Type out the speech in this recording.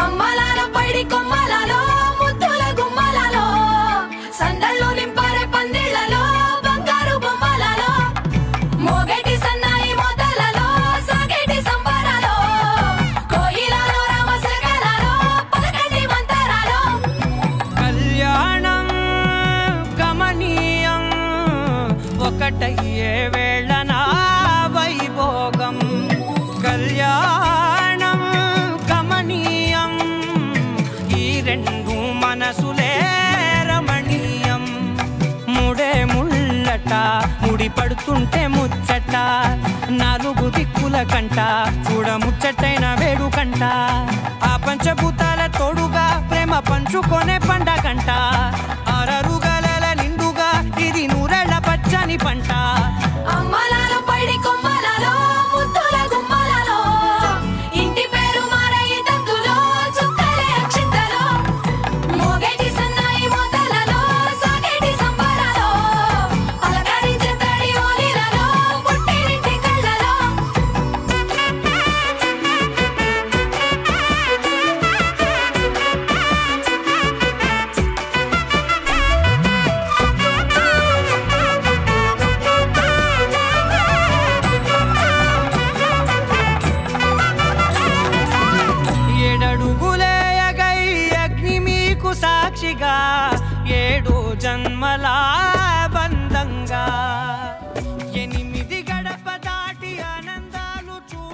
అమ్మలాలో పైడి కొమ్మలాలో ముద్దుల గుమ్మలాలో సందళ్ళు నింపారే పందిళ్లలో బంగారు బొమ్మలాలో మోగేటి సన్నాయి మోతలలో సాగేటి సంబరాలో కోయిలలో రామశకలాలో పలకటి మంతరాలో కళ్యాణం గమనీయం ఒకటయ్యే వేళనా వైభోగం కళ్యాణం గమనీయం ఈ రెండు మనసులే రమణీయం ముడే ముళ్ళట ముడి పడుతుంటే ముచ్చట నాలుగు దిక్కుల కంట చూడ ముచ్చటైన వేడుకంట ఆ పంచభూతాల తోడుగా ప్రేమ పంచుకొనే పండగంట అరరుగల నిండుగా ఇది నూరెళ్ళ పచ్చని పంట అమ్మలాలో పైడి కొమ్మలాలో ముద్దుల గుమ్మలాలో ఇంటి పేరు మారయి తంతులో చుక్కలే అక్షింతలో మోగేటి సన్నాయి మోతలలో సాగేటి సంబరాలో పలకరించే తడి ఓలిలలో పుట్టినింటి కళ్ళలో ఏడడుగులేయగై అగ్ని మీకు సాక్షిగా 7 జన్మలా